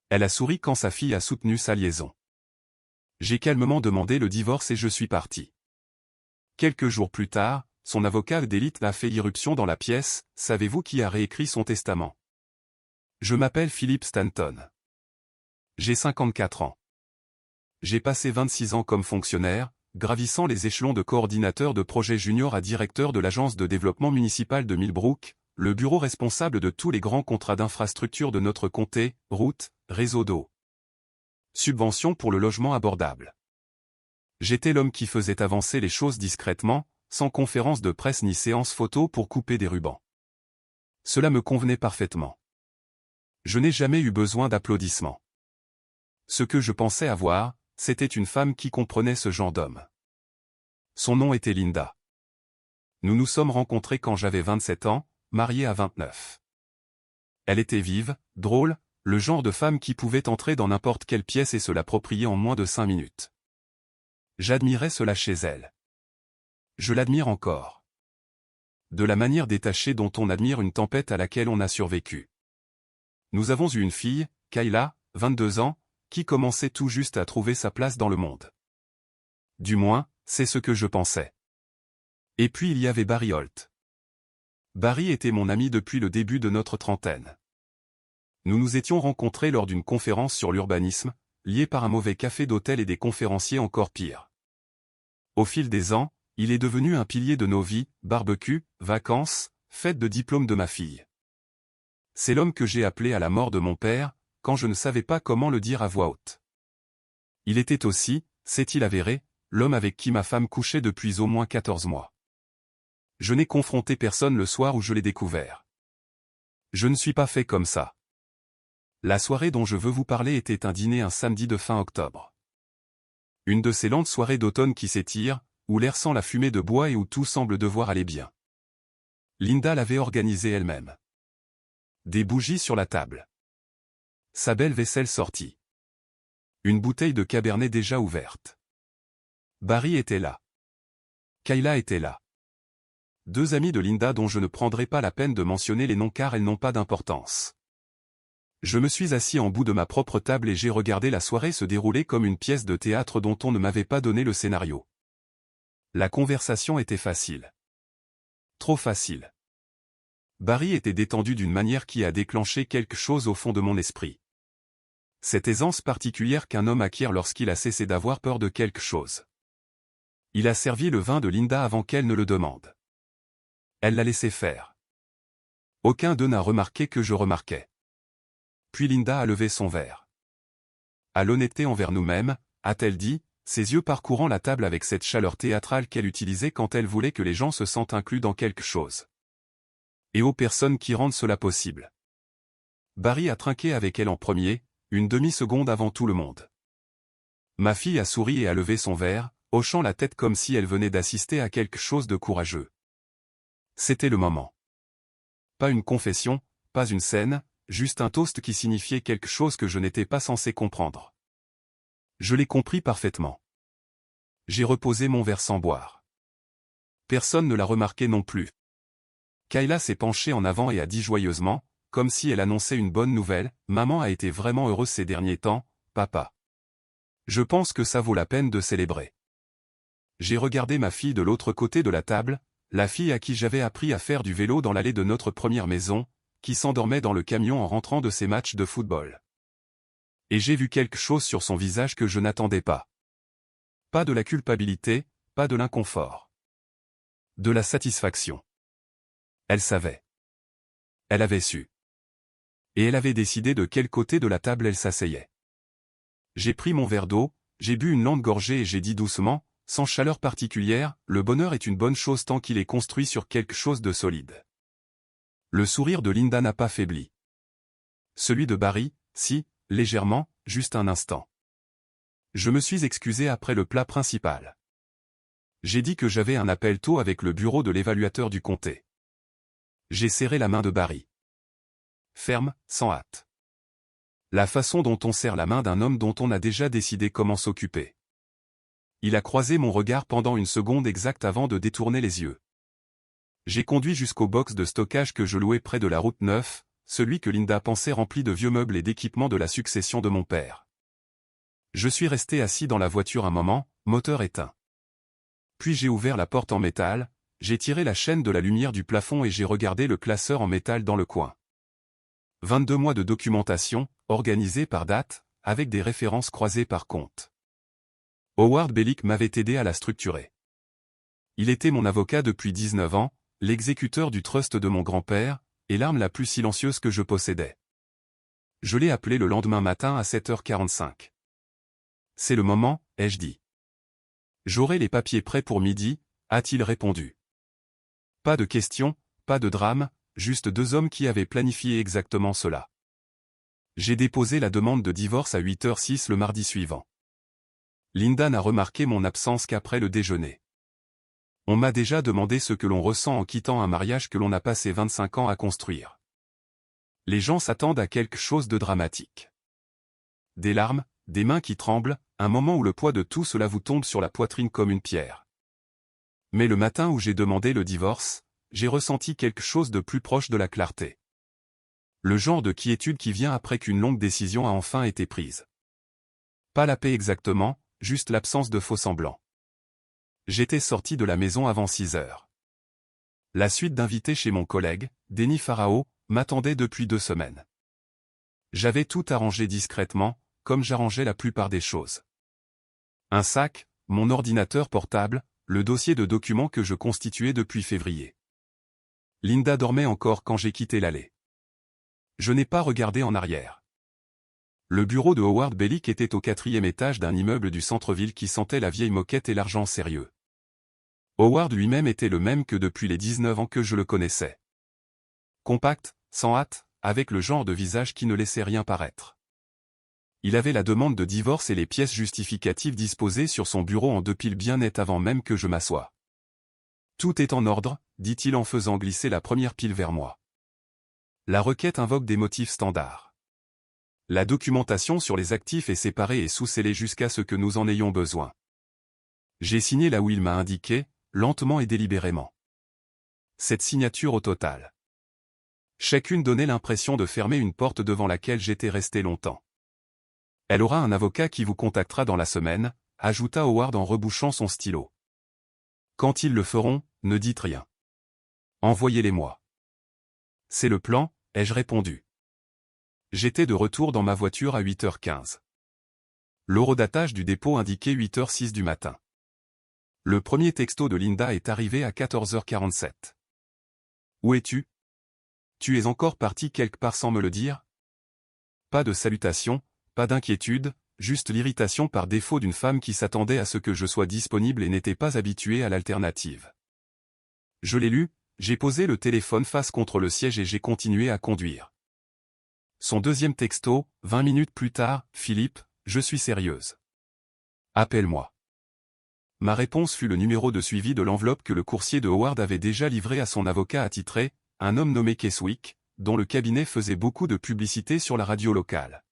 Elle a souri quand sa fille a soutenu sa liaison. J'ai calmement demandé le divorce et je suis parti. Quelques jours plus tard, son avocat d'élite a fait irruption dans la pièce. Savez-vous qui a réécrit son testament? Je m'appelle Philip Stanton. J'ai 54 ans. J'ai passé 26 ans comme fonctionnaire, gravissant les échelons de coordinateur de projet junior à directeur de l'agence de développement municipal de Millbrook, le bureau responsable de tous les grands contrats d'infrastructure de notre comté, routes, réseau d'eau. Subventions pour le logement abordable. J'étais l'homme qui faisait avancer les choses discrètement, sans conférence de presse ni séance photo pour couper des rubans. Cela me convenait parfaitement. Je n'ai jamais eu besoin d'applaudissements. Ce que je pensais avoir, c'était une femme qui comprenait ce genre d'homme. Son nom était Linda. Nous nous sommes rencontrés quand j'avais 27 ans, mariée à 29. Elle était vive, drôle, le genre de femme qui pouvait entrer dans n'importe quelle pièce et se l'approprier en moins de 5 minutes. J'admirais cela chez elle. Je l'admire encore. De la manière détachée dont on admire une tempête à laquelle on a survécu. Nous avons eu une fille, Kayla, 22 ans, qui commençait tout juste à trouver sa place dans le monde. Du moins, c'est ce que je pensais. Et puis il y avait Barry Holt. Barry était mon ami depuis le début de notre trentaine. Nous nous étions rencontrés lors d'une conférence sur l'urbanisme, liée par un mauvais café d'hôtel et des conférenciers encore pires. Au fil des ans, il est devenu un pilier de nos vies, barbecue, vacances, fête de diplôme de ma fille. C'est l'homme que j'ai appelé à la mort de mon père, quand je ne savais pas comment le dire à voix haute. Il était aussi, c'est-il avéré, l'homme avec qui ma femme couchait depuis au moins 14 mois. Je n'ai confronté personne le soir où je l'ai découvert. Je ne suis pas fait comme ça. La soirée dont je veux vous parler était un dîner un samedi de fin octobre. Une de ces lentes soirées d'automne qui s'étirent, où l'air sent la fumée de bois et où tout semble devoir aller bien. Linda l'avait organisée elle-même. Des bougies sur la table. Sa belle vaisselle sortie. Une bouteille de cabernet déjà ouverte. Barry était là. Kayla était là. Deux amies de Linda dont je ne prendrai pas la peine de mentionner les noms car elles n'ont pas d'importance. Je me suis assis en bout de ma propre table et j'ai regardé la soirée se dérouler comme une pièce de théâtre dont on ne m'avait pas donné le scénario. La conversation était facile. Trop facile. Barry était détendu d'une manière qui a déclenché quelque chose au fond de mon esprit. Cette aisance particulière qu'un homme acquiert lorsqu'il a cessé d'avoir peur de quelque chose. Il a servi le vin de Linda avant qu'elle ne le demande. Elle l'a laissé faire. Aucun d'eux n'a remarqué que je remarquais. Puis Linda a levé son verre. À l'honnêteté envers nous-mêmes, a-t-elle dit, ses yeux parcourant la table avec cette chaleur théâtrale qu'elle utilisait quand elle voulait que les gens se sentent inclus dans quelque chose. Et aux personnes qui rendent cela possible. Barry a trinqué avec elle en premier, une demi-seconde avant tout le monde. Ma fille a souri et a levé son verre, hochant la tête comme si elle venait d'assister à quelque chose de courageux. C'était le moment. Pas une confession, pas une scène, juste un toast qui signifiait quelque chose que je n'étais pas censé comprendre. Je l'ai compris parfaitement. J'ai reposé mon verre sans boire. Personne ne l'a remarqué non plus. Kayla s'est penchée en avant et a dit joyeusement, comme si elle annonçait une bonne nouvelle, « Maman a été vraiment heureuse ces derniers temps, papa. Je pense que ça vaut la peine de célébrer. » J'ai regardé ma fille de l'autre côté de la table, la fille à qui j'avais appris à faire du vélo dans l'allée de notre première maison, qui s'endormait dans le camion en rentrant de ses matchs de football. Et j'ai vu quelque chose sur son visage que je n'attendais pas. Pas de la culpabilité, pas de l'inconfort. De la satisfaction. Elle savait. Elle avait su. Et elle avait décidé de quel côté de la table elle s'asseyait. J'ai pris mon verre d'eau, j'ai bu une lente gorgée et j'ai dit doucement, sans chaleur particulière, le bonheur est une bonne chose tant qu'il est construit sur quelque chose de solide. Le sourire de Linda n'a pas faibli. Celui de Barry, si, légèrement, juste un instant. Je me suis excusé après le plat principal. J'ai dit que j'avais un appel tôt avec le bureau de l'évaluateur du comté. J'ai serré la main de Barry. Ferme, sans hâte. La façon dont on serre la main d'un homme dont on a déjà décidé comment s'occuper. Il a croisé mon regard pendant une seconde exacte avant de détourner les yeux. J'ai conduit jusqu'au box de stockage que je louais près de la route 9, celui que Linda pensait rempli de vieux meubles et d'équipements de la succession de mon père. Je suis resté assis dans la voiture un moment, moteur éteint. Puis j'ai ouvert la porte en métal, j'ai tiré la chaîne de la lumière du plafond et j'ai regardé le classeur en métal dans le coin. 22 mois de documentation, organisée par date, avec des références croisées par compte. Howard Bellick m'avait aidé à la structurer. Il était mon avocat depuis 19 ans, l'exécuteur du trust de mon grand-père, et l'arme la plus silencieuse que je possédais. Je l'ai appelé le lendemain matin à 7h45. C'est le moment, ai-je dit. J'aurai les papiers prêts pour midi, a-t-il répondu. Pas de questions, pas de drame, juste deux hommes qui avaient planifié exactement cela. J'ai déposé la demande de divorce à 8h06 le mardi suivant. Linda n'a remarqué mon absence qu'après le déjeuner. On m'a déjà demandé ce que l'on ressent en quittant un mariage que l'on a passé 25 ans à construire. Les gens s'attendent à quelque chose de dramatique. Des larmes, des mains qui tremblent, un moment où le poids de tout cela vous tombe sur la poitrine comme une pierre. Mais le matin où j'ai demandé le divorce, j'ai ressenti quelque chose de plus proche de la clarté. Le genre de quiétude qui vient après qu'une longue décision a enfin été prise. Pas la paix exactement, juste l'absence de faux-semblants. J'étais sorti de la maison avant 6 heures. La suite d'invités chez mon collègue, Denis Farao, m'attendait depuis 2 semaines. J'avais tout arrangé discrètement, comme j'arrangeais la plupart des choses. Un sac, mon ordinateur portable, le dossier de documents que je constituais depuis février. Linda dormait encore quand j'ai quitté l'allée. Je n'ai pas regardé en arrière. Le bureau de Howard Bellick était au 4e étage d'un immeuble du centre-ville qui sentait la vieille moquette et l'argent sérieux. Howard lui-même était le même que depuis les 19 ans que je le connaissais. Compact, sans hâte, avec le genre de visage qui ne laissait rien paraître. Il avait la demande de divorce et les pièces justificatives disposées sur son bureau en 2 piles bien nettes avant même que je m'assoie. Tout est en ordre, dit-il en faisant glisser la première pile vers moi. La requête invoque des motifs standards. La documentation sur les actifs est séparée et sous-scellée jusqu'à ce que nous en ayons besoin. J'ai signé là où il m'a indiqué, lentement et délibérément. Cette signature au total. Chacune donnait l'impression de fermer une porte devant laquelle j'étais resté longtemps. Elle aura un avocat qui vous contactera dans la semaine, ajouta Howard en rebouchant son stylo. Quand ils le feront, ne dites rien. Envoyez-les-moi. C'est le plan, ai-je répondu. J'étais de retour dans ma voiture à 8h15. L'horodatage du dépôt indiquait 8h06 du matin. Le premier texto de Linda est arrivé à 14h47. Où es-tu? Tu es encore parti quelque part sans me le dire? Pas de salutation, pas d'inquiétude, juste l'irritation par défaut d'une femme qui s'attendait à ce que je sois disponible et n'était pas habituée à l'alternative. Je l'ai lu, j'ai posé le téléphone face contre le siège et j'ai continué à conduire. Son deuxième texto, 20 minutes plus tard, Philippe, je suis sérieuse. Appelle-moi. Ma réponse fut le numéro de suivi de l'enveloppe que le coursier de Howard avait déjà livré à son avocat attitré, un homme nommé Keswick, dont le cabinet faisait beaucoup de publicité sur la radio locale.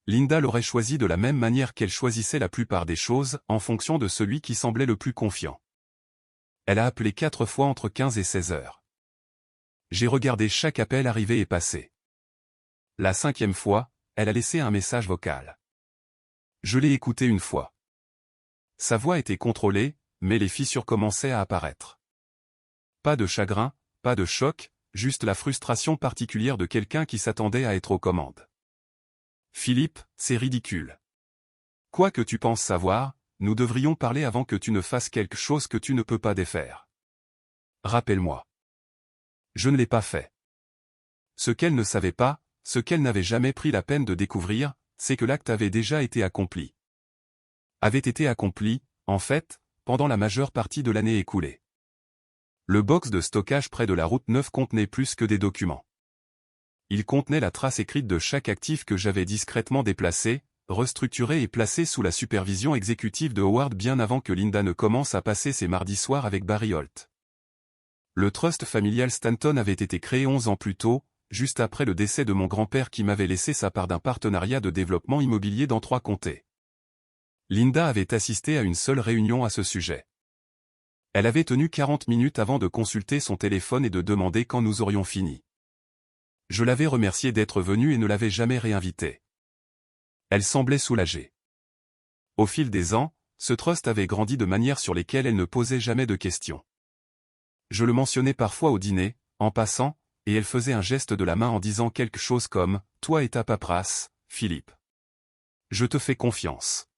Linda l'aurait choisi de la même manière qu'elle choisissait la plupart des choses, en fonction de celui qui semblait le plus confiant. Elle a appelé 4 fois entre 15 et 16 heures. J'ai regardé chaque appel arriver et passer. La 5e fois, elle a laissé un message vocal. Je l'ai écouté une fois. Sa voix était contrôlée, mais les fissures commençaient à apparaître. Pas de chagrin, pas de choc, juste la frustration particulière de quelqu'un qui s'attendait à être aux commandes. Philippe, c'est ridicule. Quoi que tu penses savoir, nous devrions parler avant que tu ne fasses quelque chose que tu ne peux pas défaire. Rappelle-moi. Je ne l'ai pas fait. Ce qu'elle ne savait pas, ce qu'elle n'avait jamais pris la peine de découvrir, c'est que l'acte avait déjà été accompli. Avait été accompli, en fait, pendant la majeure partie de l'année écoulée. Le box de stockage près de la route 9 contenait plus que des documents. Il contenait la trace écrite de chaque actif que j'avais discrètement déplacé, restructuré et placé sous la supervision exécutive de Howard bien avant que Linda ne commence à passer ses mardis soirs avec Barry Holt. Le trust familial Stanton avait été créé 11 ans plus tôt, juste après le décès de mon grand-père qui m'avait laissé sa part d'un partenariat de développement immobilier dans 3 comtés. Linda avait assisté à une seule réunion à ce sujet. Elle avait tenu 40 minutes avant de consulter son téléphone et de demander quand nous aurions fini. Je l'avais remerciée d'être venue et ne l'avais jamais réinvitée. Elle semblait soulagée. Au fil des ans, ce trust avait grandi de manière sur lesquelles elle ne posait jamais de questions. Je le mentionnais parfois au dîner, en passant, et elle faisait un geste de la main en disant quelque chose comme « Toi et ta paperasse, Philippe. Je te fais confiance. »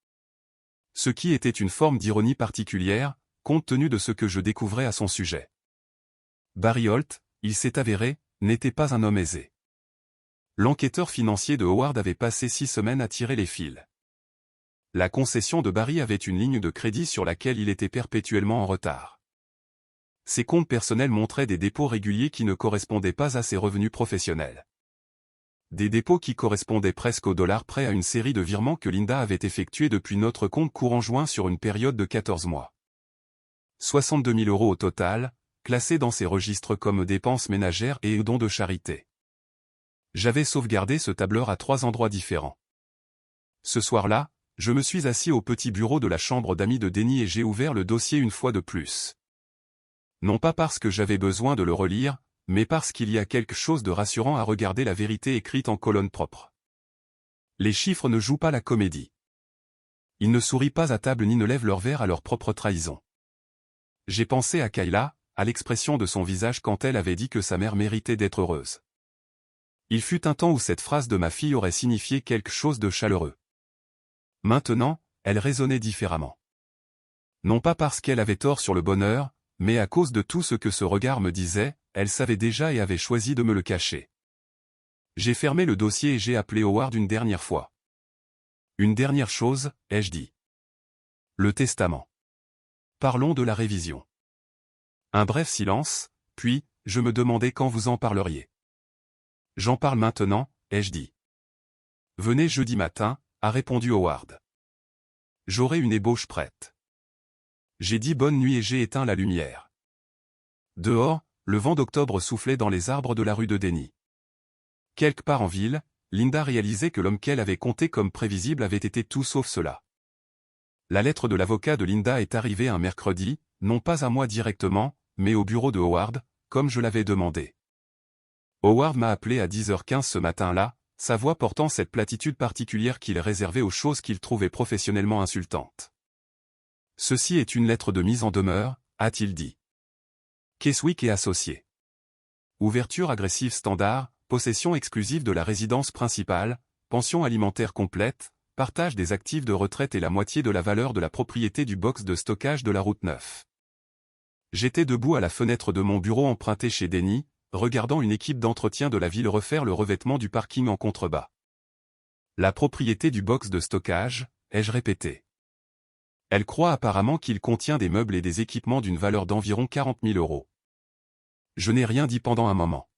Ce qui était une forme d'ironie particulière, compte tenu de ce que je découvrais à son sujet. Barry Holt, il s'est avéré, n'était pas un homme aisé. L'enquêteur financier de Howard avait passé 6 semaines à tirer les fils. La concession de Barry avait une ligne de crédit sur laquelle il était perpétuellement en retard. Ses comptes personnels montraient des dépôts réguliers qui ne correspondaient pas à ses revenus professionnels. Des dépôts qui correspondaient presque au dollar près à une série de virements que Linda avait effectués depuis notre compte courant joint sur une période de 14 mois. 62 000 € au total, classés dans ses registres comme dépenses ménagères et dons de charité. J'avais sauvegardé ce tableur à 3 endroits différents. Ce soir-là, je me suis assis au petit bureau de la chambre d'amis de Denny et j'ai ouvert le dossier une fois de plus. Non pas parce que j'avais besoin de le relire, mais parce qu'il y a quelque chose de rassurant à regarder la vérité écrite en colonne propre. Les chiffres ne jouent pas la comédie. Ils ne sourient pas à table ni ne lèvent leur verre à leur propre trahison. J'ai pensé à Kayla, à l'expression de son visage quand elle avait dit que sa mère méritait d'être heureuse. Il fut un temps où cette phrase de ma fille aurait signifié quelque chose de chaleureux. Maintenant, elle raisonnait différemment. Non pas parce qu'elle avait tort sur le bonheur, mais à cause de tout ce que ce regard me disait, elle savait déjà et avait choisi de me le cacher. J'ai fermé le dossier et j'ai appelé Howard une dernière fois. Une dernière chose, ai-je dit. Le testament. Parlons de la révision. Un bref silence, puis, je me demandais quand vous en parleriez. J'en parle maintenant, ai-je dit. Venez jeudi matin, a répondu Howard. J'aurai une ébauche prête. J'ai dit bonne nuit et j'ai éteint la lumière. Dehors, le vent d'octobre soufflait dans les arbres de la rue de Denny. Quelque part en ville, Linda réalisait que l'homme qu'elle avait compté comme prévisible avait été tout sauf cela. La lettre de l'avocat de Linda est arrivée un mercredi, non pas à moi directement, mais au bureau de Howard, comme je l'avais demandé. Howard m'a appelé à 10h15 ce matin-là, sa voix portant cette platitude particulière qu'il réservait aux choses qu'il trouvait professionnellement insultantes. Ceci est une lettre de mise en demeure, a-t-il dit. Keswick et associés. Ouverture agressive standard, possession exclusive de la résidence principale, pension alimentaire complète, partage des actifs de retraite et la moitié de la valeur de la propriété du box de stockage de la route 9. J'étais debout à la fenêtre de mon bureau emprunté chez Denny, regardant une équipe d'entretien de la ville refaire le revêtement du parking en contrebas. La propriété du box de stockage, ai-je répété. Elle croit apparemment qu'il contient des meubles et des équipements d'une valeur d'environ 40 000 €. Je n'ai rien dit pendant un moment.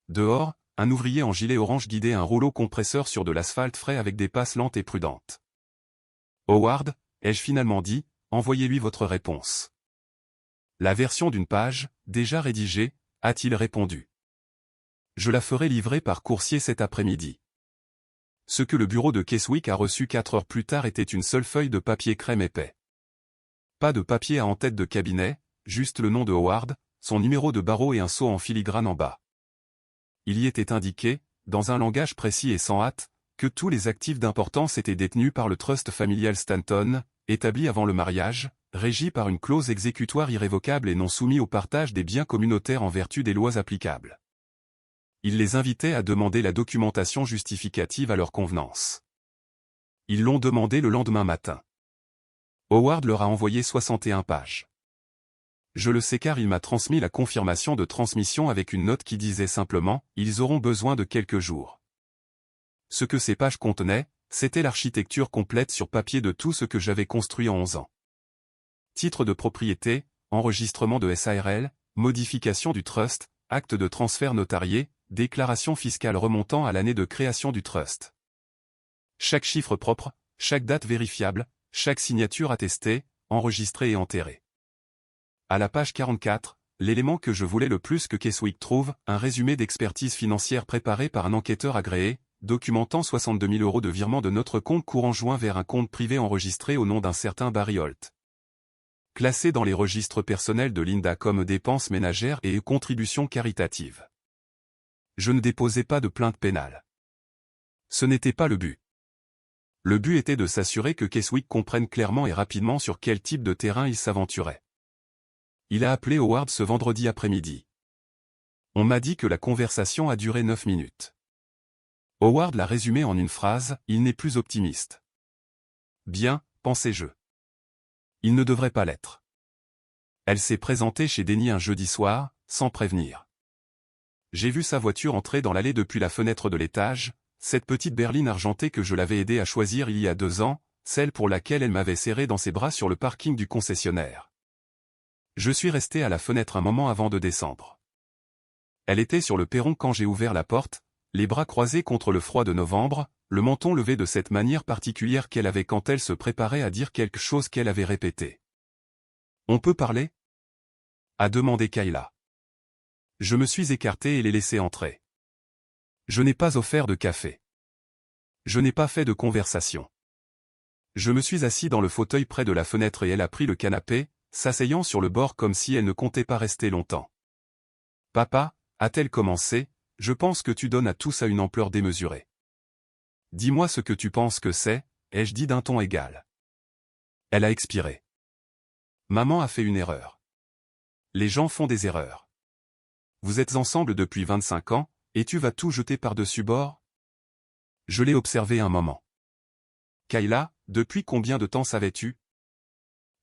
Dehors, un ouvrier en gilet orange guidait un rouleau compresseur sur de l'asphalte frais avec des passes lentes et prudentes. Howard, ai-je finalement dit, envoyez-lui votre réponse. La version d'une page, déjà rédigée, a-t-il répondu. Je la ferai livrer par coursier cet après-midi. Ce que le bureau de Keswick a reçu 4 heures plus tard était une seule feuille de papier crème épais. Pas de papier à en-tête de cabinet, juste le nom de Howard, son numéro de barreau et un sceau en filigrane en bas. Il y était indiqué, dans un langage précis et sans hâte, que tous les actifs d'importance étaient détenus par le trust familial Stanton, établi avant le mariage, régi par une clause exécutoire irrévocable et non soumis au partage des biens communautaires en vertu des lois applicables. Il les invitait à demander la documentation justificative à leur convenance. Ils l'ont demandé le lendemain matin. Howard leur a envoyé 61 pages. Je le sais car il m'a transmis la confirmation de transmission avec une note qui disait simplement « Ils auront besoin de quelques jours ». Ce que ces pages contenaient, c'était l'architecture complète sur papier de tout ce que j'avais construit en 11 ans. Titre de propriété, enregistrement de SARL, modification du trust, acte de transfert notarié, déclaration fiscale remontant à l'année de création du trust. Chaque chiffre propre, chaque date vérifiable, chaque signature attestée, enregistrée et enterrée. À la page 44, l'élément que je voulais le plus que Keswick trouve, un résumé d'expertise financière préparé par un enquêteur agréé, documentant 62 000 € de virement de notre compte courant joint vers un compte privé enregistré au nom d'un certain Barry Holt. Classé dans les registres personnels de Linda comme dépenses ménagères et contributions caritatives. Je ne déposais pas de plainte pénale. Ce n'était pas le but. Le but était de s'assurer que Keswick comprenne clairement et rapidement sur quel type de terrain il s'aventurait. Il a appelé Howard ce vendredi après-midi. On m'a dit que la conversation a duré 9 minutes. Howard l'a résumé en une phrase, il n'est plus optimiste. Bien, pensais-je. Il ne devrait pas l'être. Elle s'est présentée chez Denny un jeudi soir, sans prévenir. J'ai vu sa voiture entrer dans l'allée depuis la fenêtre de l'étage, cette petite berline argentée que je l'avais aidée à choisir il y a 2 ans, celle pour laquelle elle m'avait serré dans ses bras sur le parking du concessionnaire. Je suis resté à la fenêtre un moment avant de descendre. Elle était sur le perron quand j'ai ouvert la porte, les bras croisés contre le froid de novembre, le menton levé de cette manière particulière qu'elle avait quand elle se préparait à dire quelque chose qu'elle avait répété. « On peut parler ?» a demandé Kayla. Je me suis écarté et l'ai laissé entrer. Je n'ai pas offert de café. Je n'ai pas fait de conversation. Je me suis assis dans le fauteuil près de la fenêtre et elle a pris le canapé, s'asseyant sur le bord comme si elle ne comptait pas rester longtemps. « Papa, a-t-elle commencé, je pense que tu donnes à tout ça une ampleur démesurée. Dis-moi ce que tu penses que c'est, ai-je dit d'un ton égal. » Elle a expiré. Maman a fait une erreur. Les gens font des erreurs. Vous êtes ensemble depuis 25 ans, et tu vas tout jeter par-dessus bord? Je l'ai observé un moment. Kayla, depuis combien de temps savais-tu?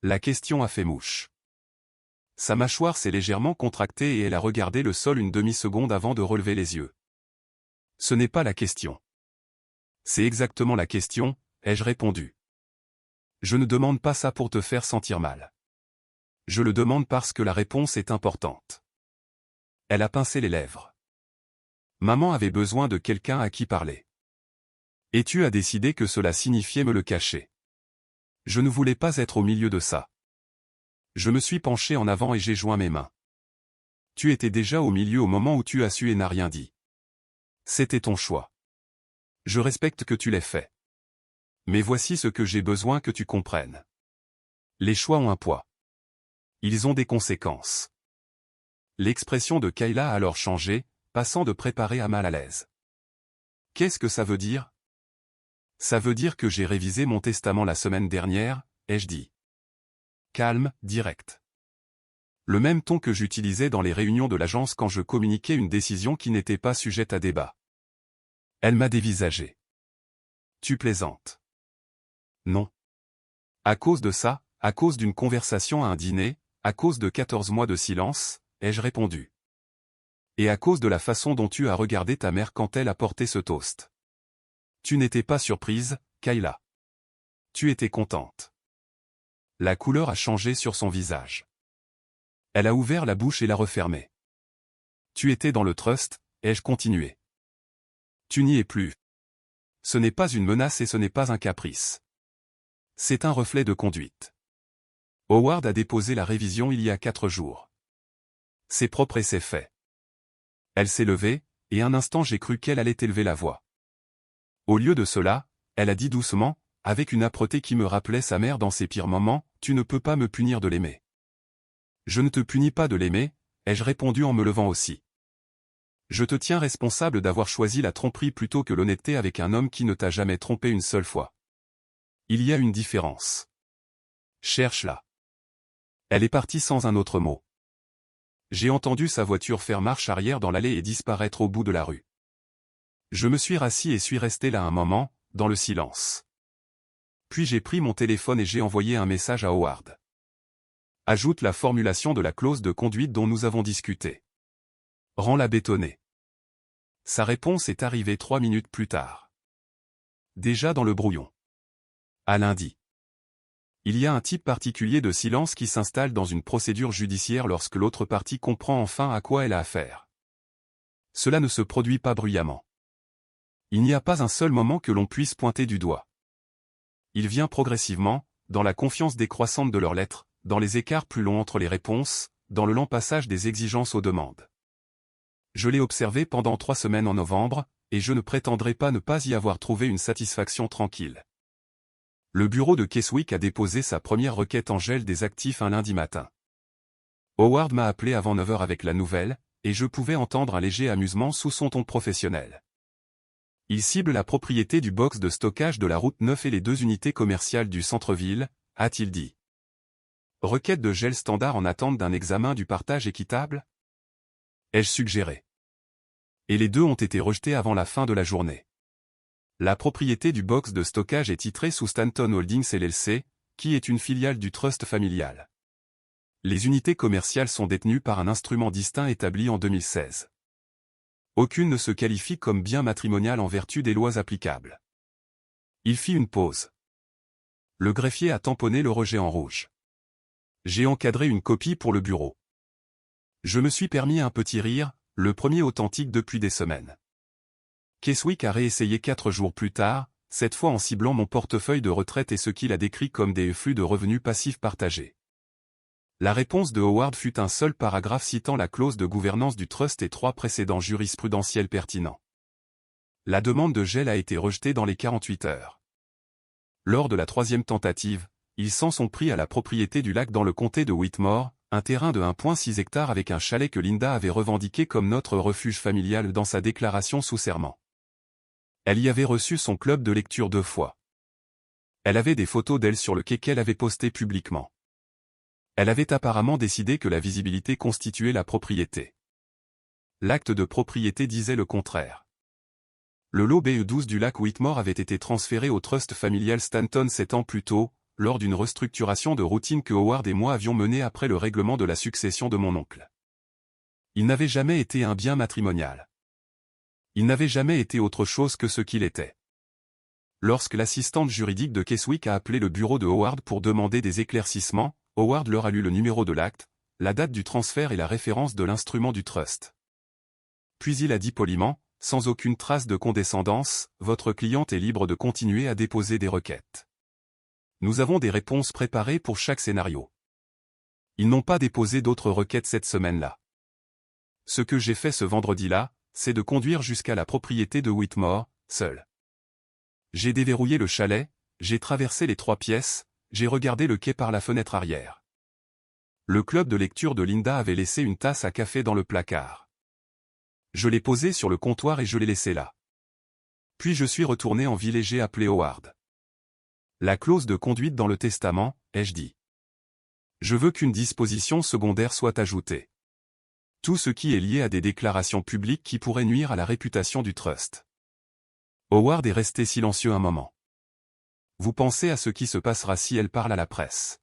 La question a fait mouche. Sa mâchoire s'est légèrement contractée et elle a regardé le sol une demi-seconde avant de relever les yeux. Ce n'est pas la question. C'est exactement la question, ai-je répondu. Je ne demande pas ça pour te faire sentir mal. Je le demande parce que la réponse est importante. Elle a pincé les lèvres. Maman avait besoin de quelqu'un à qui parler. Et tu as décidé que cela signifiait me le cacher. Je ne voulais pas être au milieu de ça. Je me suis penché en avant et j'ai joint mes mains. Tu étais déjà au milieu au moment où tu as su et n'as rien dit. C'était ton choix. Je respecte que tu l'aies fait. Mais voici ce que j'ai besoin que tu comprennes. Les choix ont un poids. Ils ont des conséquences. L'expression de Kayla a alors changé, passant de préparé à mal à l'aise. Qu'est-ce que ça veut dire? Ça veut dire que j'ai révisé mon testament la semaine dernière, ai-je dit. Calme, direct. Le même ton que j'utilisais dans les réunions de l'agence quand je communiquais une décision qui n'était pas sujette à débat. Elle m'a dévisagé. Tu plaisantes. Non. À cause de ça, à cause d'une conversation à un dîner, à cause de 14 mois de silence, ai-je répondu. Et à cause de la façon dont tu as regardé ta mère quand elle a porté ce toast. Tu n'étais pas surprise, Kayla. Tu étais contente. La couleur a changé sur son visage. Elle a ouvert la bouche et l'a refermée. Tu étais dans le trust, ai-je continué. Tu n'y es plus. Ce n'est pas une menace et ce n'est pas un caprice. C'est un reflet de conduite. Howard a déposé la révision il y a 4 jours. C'est propre et c'est fait. Elle s'est levée, et un instant j'ai cru qu'elle allait élever la voix. Au lieu de cela, elle a dit doucement, avec une âpreté qui me rappelait sa mère dans ses pires moments, « Tu ne peux pas me punir de l'aimer. » Je ne te punis pas de l'aimer, ai-je répondu en me levant aussi. Je te tiens responsable d'avoir choisi la tromperie plutôt que l'honnêteté avec un homme qui ne t'a jamais trompé une seule fois. Il y a une différence. Cherche-la. Elle est partie sans un autre mot. J'ai entendu sa voiture faire marche arrière dans l'allée et disparaître au bout de la rue. Je me suis rassis et suis resté là un moment, dans le silence. Puis j'ai pris mon téléphone et j'ai envoyé un message à Howard. Ajoute la formulation de la clause de conduite dont nous avons discuté. Rends-la bétonnée. Sa réponse est arrivée 3 minutes plus tard. Déjà dans le brouillon. À lundi. Il y a un type particulier de silence qui s'installe dans une procédure judiciaire lorsque l'autre partie comprend enfin à quoi elle a affaire. Cela ne se produit pas bruyamment. Il n'y a pas un seul moment que l'on puisse pointer du doigt. Il vient progressivement, dans la confiance décroissante de leurs lettres, dans les écarts plus longs entre les réponses, dans le lent passage des exigences aux demandes. Je l'ai observé pendant 3 semaines en novembre, et je ne prétendrai pas ne pas y avoir trouvé une satisfaction tranquille. Le bureau de Keswick a déposé sa première requête en gel des actifs un lundi matin. Howard m'a appelé avant 9 h avec la nouvelle, et je pouvais entendre un léger amusement sous son ton professionnel. Il cible la propriété du box de stockage de la route 9 et les 2 unités commerciales du centre-ville, a-t-il dit. Requête de gel standard en attente d'un examen du partage équitable? Ai-je suggéré. Et les 2 ont été rejetés avant la fin de la journée. La propriété du box de stockage est titrée sous Stanton Holdings LLC, qui est une filiale du trust familial. Les unités commerciales sont détenues par un instrument distinct établi en 2016. Aucune ne se qualifie comme bien matrimonial en vertu des lois applicables. Il fit une pause. Le greffier a tamponné le rejet en rouge. J'ai encadré une copie pour le bureau. Je me suis permis un petit rire, le premier authentique depuis des semaines. Keswick a réessayé 4 jours plus tard, cette fois en ciblant mon portefeuille de retraite et ce qu'il a décrit comme des flux de revenus passifs partagés. La réponse de Howard fut un seul paragraphe citant la clause de gouvernance du trust et 3 précédents jurisprudentiels pertinents. La demande de gel a été rejetée dans les 48 heures. Lors de la 3e tentative, ils s'en sont pris à la propriété du lac dans le comté de Whitmore, un terrain de 1,6 hectares avec un chalet que Linda avait revendiqué comme notre refuge familial dans sa déclaration sous serment. Elle y avait reçu son club de lecture 2 fois. Elle avait des photos d'elle sur le quai qu'elle avait posté publiquement. Elle avait apparemment décidé que la visibilité constituait la propriété. L'acte de propriété disait le contraire. Le lot BE12 du lac Whitmore avait été transféré au trust familial Stanton 7 ans plus tôt, lors d'une restructuration de routine que Howard et moi avions menée après le règlement de la succession de mon oncle. Il n'avait jamais été un bien matrimonial. Il n'avait jamais été autre chose que ce qu'il était. Lorsque l'assistante juridique de Keswick a appelé le bureau de Howard pour demander des éclaircissements, Howard leur a lu le numéro de l'acte, la date du transfert et la référence de l'instrument du trust. Puis il a dit poliment, sans aucune trace de condescendance, votre cliente est libre de continuer à déposer des requêtes. Nous avons des réponses préparées pour chaque scénario. Ils n'ont pas déposé d'autres requêtes cette semaine-là. Ce que j'ai fait ce vendredi-là, c'est de conduire jusqu'à la propriété de Whitmore, seul. J'ai déverrouillé le chalet, j'ai traversé les 3 pièces, j'ai regardé le quai par la fenêtre arrière. Le club de lecture de Linda avait laissé une tasse à café dans le placard. Je l'ai posée sur le comptoir et je l'ai laissée là. Puis je suis retourné en ville et j'ai appelé Howard. La clause de conduite dans le testament, ai-je dit. Je veux qu'une disposition secondaire soit ajoutée. Tout ce qui est lié à des déclarations publiques qui pourraient nuire à la réputation du trust. Howard est resté silencieux un moment. Vous pensez à ce qui se passera si elle parle à la presse.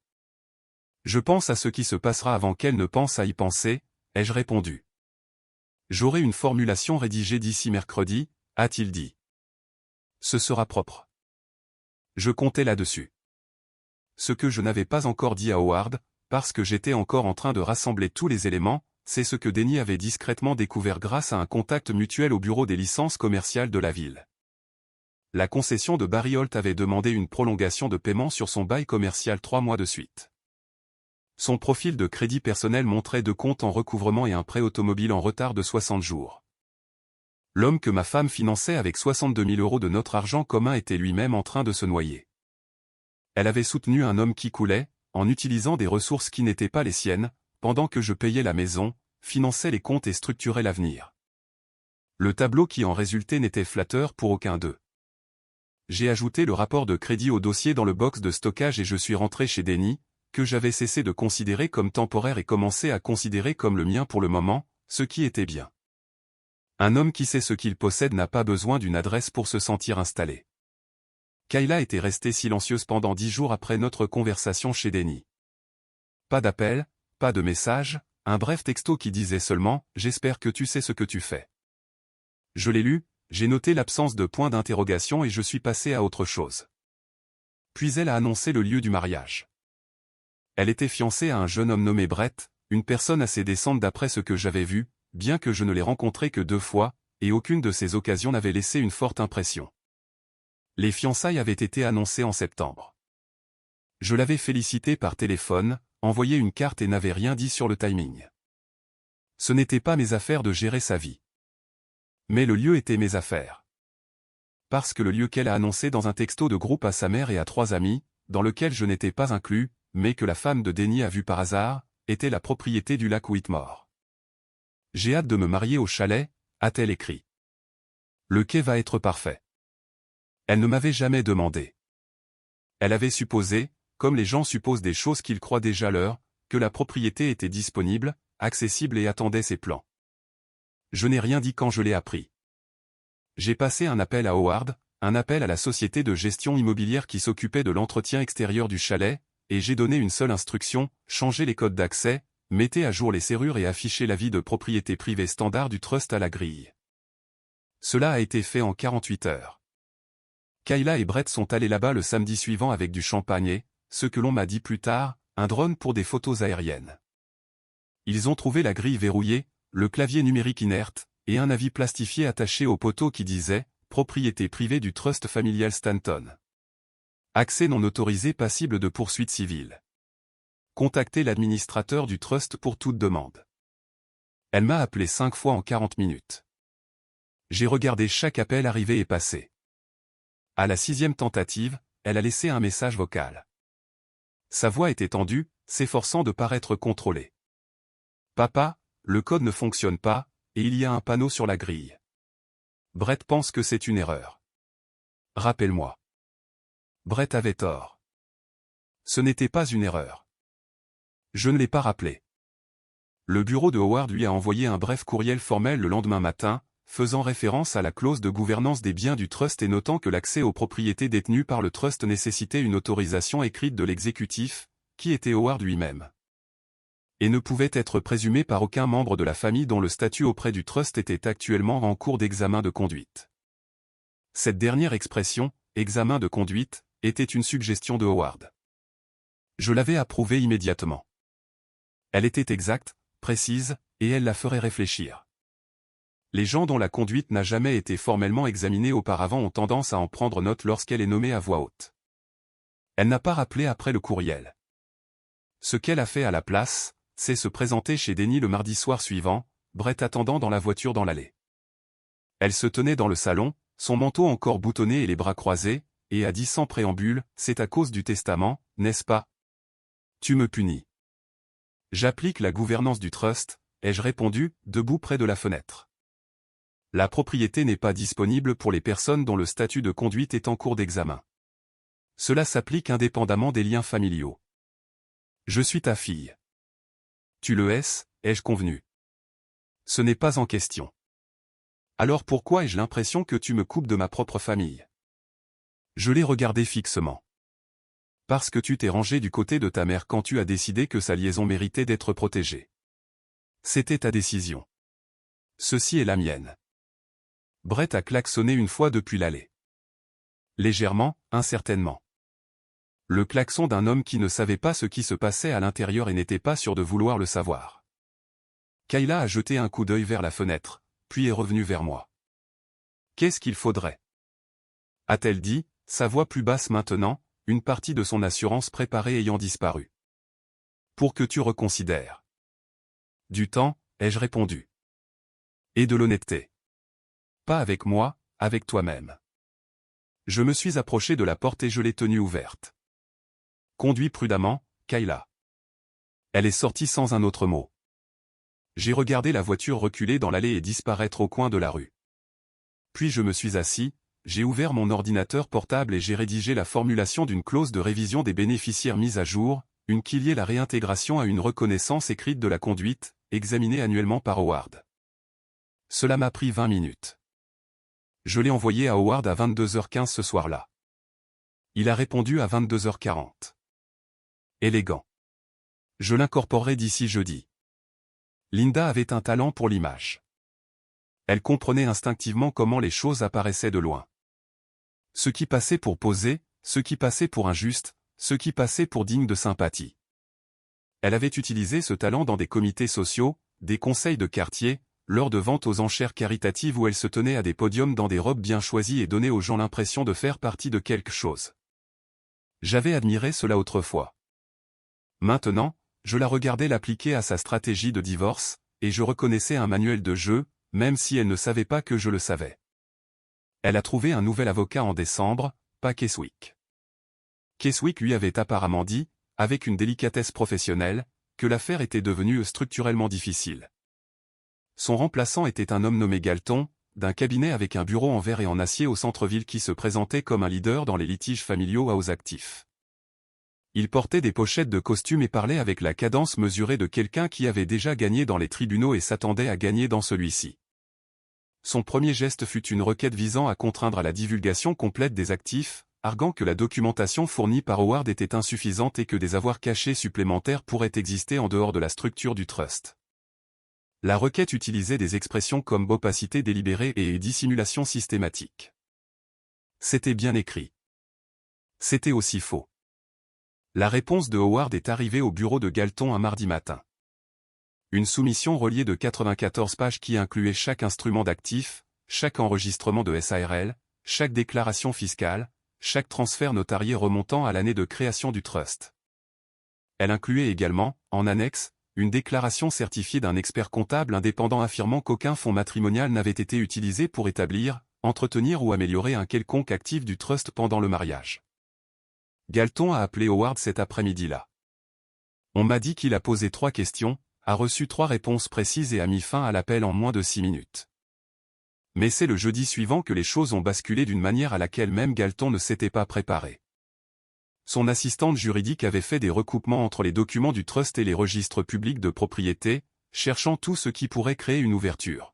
Je pense à ce qui se passera avant qu'elle ne pense à y penser, ai-je répondu. J'aurai une formulation rédigée d'ici mercredi, a-t-il dit. Ce sera propre. Je comptais là-dessus. Ce que je n'avais pas encore dit à Howard, parce que j'étais encore en train de rassembler tous les éléments, c'est ce que Denny avait discrètement découvert grâce à un contact mutuel au bureau des licences commerciales de la ville. La concession de Barry Holt avait demandé une prolongation de paiement sur son bail commercial 3 mois de suite. Son profil de crédit personnel montrait 2 comptes en recouvrement et un prêt automobile en retard de 60 jours. L'homme que ma femme finançait avec 62 000 € de notre argent commun était lui-même en train de se noyer. Elle avait soutenu un homme qui coulait, en utilisant des ressources qui n'étaient pas les siennes, pendant que je payais la maison, finançais les comptes et structurais l'avenir. Le tableau qui en résultait n'était flatteur pour aucun d'eux. J'ai ajouté le rapport de crédit au dossier dans le box de stockage et je suis rentré chez Denny, que j'avais cessé de considérer comme temporaire et commencé à considérer comme le mien pour le moment, ce qui était bien. Un homme qui sait ce qu'il possède n'a pas besoin d'une adresse pour se sentir installé. Kayla était restée silencieuse pendant 10 jours après notre conversation chez Denny. Pas d'appel, pas de message, un bref texto qui disait seulement « J'espère que tu sais ce que tu fais ». Je l'ai lu, j'ai noté l'absence de point d'interrogation et je suis passé à autre chose. Puis elle a annoncé le lieu du mariage. Elle était fiancée à un jeune homme nommé Brett, une personne assez décente d'après ce que j'avais vu, bien que je ne l'ai rencontré que 2 fois, et aucune de ces occasions n'avait laissé une forte impression. Les fiançailles avaient été annoncées en septembre. Je l'avais félicité par téléphone, envoyé une carte et n'avais rien dit sur le timing. Ce n'était pas mes affaires de gérer sa vie. Mais le lieu était mes affaires. Parce que le lieu qu'elle a annoncé dans un texto de groupe à sa mère et à 3 amis, dans lequel je n'étais pas inclus, mais que la femme de Denny a vu par hasard, était la propriété du lac Whitmore. J'ai hâte de me marier au chalet, a-t-elle écrit. Le quai va être parfait. Elle ne m'avait jamais demandé. Elle avait supposé, comme les gens supposent des choses qu'ils croient déjà leur, que la propriété était disponible, accessible et attendait ses plans. Je n'ai rien dit quand je l'ai appris. J'ai passé un appel à Howard, un appel à la société de gestion immobilière qui s'occupait de l'entretien extérieur du chalet, et j'ai donné une seule instruction, changer les codes d'accès, mettez à jour les serrures et affichez l'avis de propriété privée standard du trust à la grille. Cela a été fait en 48 heures. Kayla et Brett sont allés là-bas le samedi suivant avec du champagne et, ce que l'on m'a dit plus tard, un drone pour des photos aériennes. Ils ont trouvé la grille verrouillée, le clavier numérique inerte, et un avis plastifié attaché au poteau qui disait « Propriété privée du trust familial Stanton. Accès non autorisé passible de poursuites civiles. Contactez l'administrateur du trust pour toute demande. » Elle m'a appelé 5 fois en 40 minutes. J'ai regardé chaque appel arriver et passer. À la 6e tentative, elle a laissé un message vocal. Sa voix était tendue, s'efforçant de paraître contrôlée. « Papa, le code ne fonctionne pas, et il y a un panneau sur la grille. Brett pense que c'est une erreur. Rappelle-moi. » Brett avait tort. Ce n'était pas une erreur. Je ne l'ai pas rappelé. Le bureau de Howard lui a envoyé un bref courriel formel le lendemain matin, faisant référence à la clause de gouvernance des biens du trust et notant que l'accès aux propriétés détenues par le trust nécessitait une autorisation écrite de l'exécutif, qui était Howard lui-même. Et ne pouvait être présumé par aucun membre de la famille dont le statut auprès du trust était actuellement en cours d'examen de conduite. Cette dernière expression, examen de conduite, était une suggestion de Howard. Je l'avais approuvée immédiatement. Elle était exacte, précise, et elle la ferait réfléchir. Les gens dont la conduite n'a jamais été formellement examinée auparavant ont tendance à en prendre note lorsqu'elle est nommée à voix haute. Elle n'a pas rappelé après le courriel. Ce qu'elle a fait à la place, c'est se présenter chez Denny le mardi soir suivant, Brett attendant dans la voiture dans l'allée. Elle se tenait dans le salon, son manteau encore boutonné et les bras croisés, et a dit sans préambule, « C'est à cause du testament, n'est-ce pas? Tu me punis. » « J'applique la gouvernance du trust, ai-je répondu, debout près de la fenêtre. La propriété n'est pas disponible pour les personnes dont le statut de conduite est en cours d'examen. Cela s'applique indépendamment des liens familiaux. Je suis ta fille. Tu le es, ai-je convenu. Ce n'est pas en question. Alors pourquoi ai-je l'impression que tu me coupes de ma propre famille? Je l'ai regardé fixement. Parce que tu t'es rangé du côté de ta mère quand tu as décidé que sa liaison méritait d'être protégée. C'était ta décision. Ceci est la mienne. Brett a klaxonné une fois depuis l'allée. Légèrement, incertainement. Le klaxon d'un homme qui ne savait pas ce qui se passait à l'intérieur et n'était pas sûr de vouloir le savoir. Kayla a jeté un coup d'œil vers la fenêtre, puis est revenue vers moi. Qu'est-ce qu'il faudrait? A-t-elle dit, sa voix plus basse maintenant, une partie de son assurance préparée ayant disparu. Pour que tu reconsidères. Du temps, ai-je répondu. Et de l'honnêteté. Pas avec moi, avec toi-même. Je me suis approché de la porte et je l'ai tenue ouverte. Conduis prudemment, Kayla. Elle est sortie sans un autre mot. J'ai regardé la voiture reculer dans l'allée et disparaître au coin de la rue. Puis je me suis assis, j'ai ouvert mon ordinateur portable et j'ai rédigé la formulation d'une clause de révision des bénéficiaires mise à jour, une qui liait la réintégration à une reconnaissance écrite de la conduite, examinée annuellement par Howard. Cela m'a pris 20 minutes. Je l'ai envoyé à Howard à 22h15 ce soir-là. Il a répondu à 22h40. Élégant. Je l'incorporerai d'ici jeudi. Linda avait un talent pour l'image. Elle comprenait instinctivement comment les choses apparaissaient de loin. Ce qui passait pour posé, ce qui passait pour injuste, ce qui passait pour digne de sympathie. Elle avait utilisé ce talent dans des comités sociaux, des conseils de quartier, lors de ventes aux enchères caritatives où elle se tenait à des podiums dans des robes bien choisies et donnait aux gens l'impression de faire partie de quelque chose. J'avais admiré cela autrefois. Maintenant, je la regardais l'appliquer à sa stratégie de divorce, et je reconnaissais un manuel de jeu, même si elle ne savait pas que je le savais. Elle a trouvé un nouvel avocat en décembre, pas Keswick. Keswick lui avait apparemment dit, avec une délicatesse professionnelle, que l'affaire était devenue structurellement difficile. Son remplaçant était un homme nommé Galton, d'un cabinet avec un bureau en verre et en acier au centre-ville qui se présentait comme un leader dans les litiges familiaux à hauts actifs. Il portait des pochettes de costume et parlait avec la cadence mesurée de quelqu'un qui avait déjà gagné dans les tribunaux et s'attendait à gagner dans celui-ci. Son premier geste fut une requête visant à contraindre à la divulgation complète des actifs, arguant que la documentation fournie par Howard était insuffisante et que des avoirs cachés supplémentaires pourraient exister en dehors de la structure du trust. La requête utilisait des expressions comme opacité délibérée et dissimulation systématique. C'était bien écrit. C'était aussi faux. La réponse de Howard est arrivée au bureau de Galton un mardi matin. Une soumission reliée de 94 pages qui incluait chaque instrument d'actif, chaque enregistrement de SARL, chaque déclaration fiscale, chaque transfert notarié remontant à l'année de création du trust. Elle incluait également, en annexe, une déclaration certifiée d'un expert comptable indépendant affirmant qu'aucun fonds matrimonial n'avait été utilisé pour établir, entretenir ou améliorer un quelconque actif du trust pendant le mariage. Galton a appelé Howard cet après-midi-là. On m'a dit qu'il a posé 3 questions, a reçu 3 réponses précises et a mis fin à l'appel en moins de 6 minutes. Mais c'est le jeudi suivant que les choses ont basculé d'une manière à laquelle même Galton ne s'était pas préparé. Son assistante juridique avait fait des recoupements entre les documents du trust et les registres publics de propriété, cherchant tout ce qui pourrait créer une ouverture.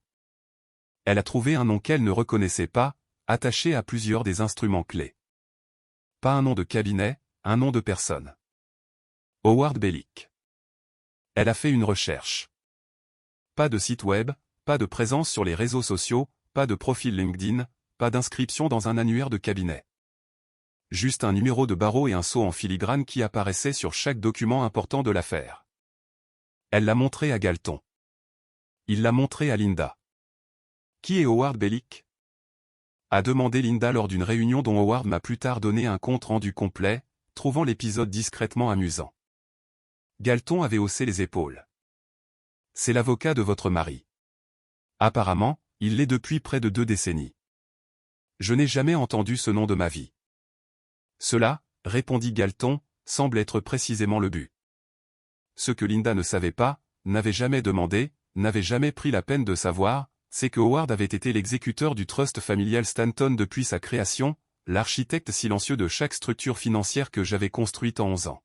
Elle a trouvé un nom qu'elle ne reconnaissait pas, attaché à plusieurs des instruments clés. Pas un nom de cabinet, un nom de personne. Howard Bellick. Elle a fait une recherche. Pas de site web, pas de présence sur les réseaux sociaux, pas de profil LinkedIn, pas d'inscription dans un annuaire de cabinet. Juste un numéro de barreau et un sceau en filigrane qui apparaissait sur chaque document important de l'affaire. Elle l'a montré à Galton. Il l'a montré à Linda. Qui est Howard Bellick ? A demandé Linda lors d'une réunion dont Howard m'a plus tard donné un compte rendu complet, trouvant l'épisode discrètement amusant. Galton avait haussé les épaules. C'est l'avocat de votre mari. Apparemment, il l'est depuis près de 2 décennies. Je n'ai jamais entendu ce nom de ma vie. Cela, répondit Galton, semble être précisément le but. Ce que Linda ne savait pas, n'avait jamais demandé, n'avait jamais pris la peine de savoir, c'est que Howard avait été l'exécuteur du trust familial Stanton depuis sa création, l'architecte silencieux de chaque structure financière que j'avais construite en 11 ans.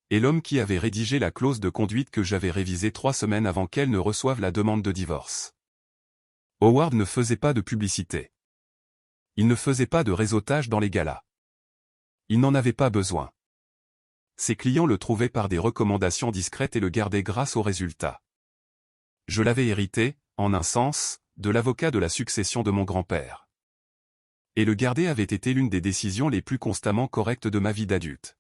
Et l'homme qui avait rédigé la clause de conduite que j'avais révisée 3 semaines avant qu'elle ne reçoive la demande de divorce. Howard ne faisait pas de publicité. Il ne faisait pas de réseautage dans les galas. Il n'en avait pas besoin. Ses clients le trouvaient par des recommandations discrètes et le gardaient grâce aux résultats. Je l'avais hérité, en un sens, de l'avocat de la succession de mon grand-père. Et le garder avait été l'une des décisions les plus constamment correctes de ma vie d'adulte.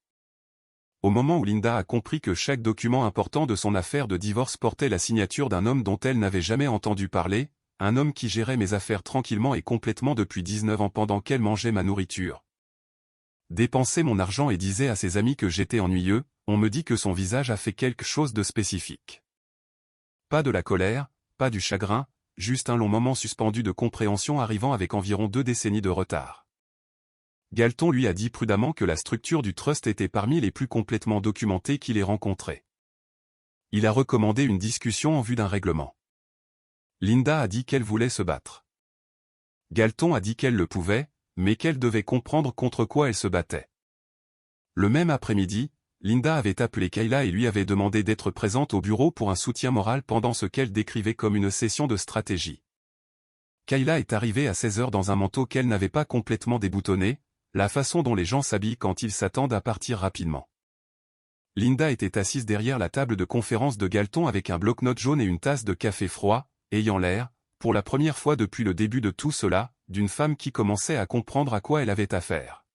Au moment où Linda a compris que chaque document important de son affaire de divorce portait la signature d'un homme dont elle n'avait jamais entendu parler, un homme qui gérait mes affaires tranquillement et complètement depuis 19 ans pendant qu'elle mangeait ma nourriture, dépensait mon argent et disait à ses amis que j'étais ennuyeux, on me dit que son visage a fait quelque chose de spécifique. Pas de la colère, pas du chagrin, juste un long moment suspendu de compréhension arrivant avec environ 2 décennies de retard. Galton lui a dit prudemment que la structure du trust était parmi les plus complètement documentées qu'il ait rencontrées. Il a recommandé une discussion en vue d'un règlement. Linda a dit qu'elle voulait se battre. Galton a dit qu'elle le pouvait, mais qu'elle devait comprendre contre quoi elle se battait. Le même après-midi, Linda avait appelé Kayla et lui avait demandé d'être présente au bureau pour un soutien moral pendant ce qu'elle décrivait comme une session de stratégie. Kayla est arrivée à 16h dans un manteau qu'elle n'avait pas complètement déboutonné, la façon dont les gens s'habillent quand ils s'attendent à partir rapidement. Linda était assise derrière la table de conférence de Galton avec un bloc-notes jaune et une tasse de café froid, ayant l'air, pour la première fois depuis le début de tout cela, d'une femme qui commençait à comprendre à quoi elle avait affaire.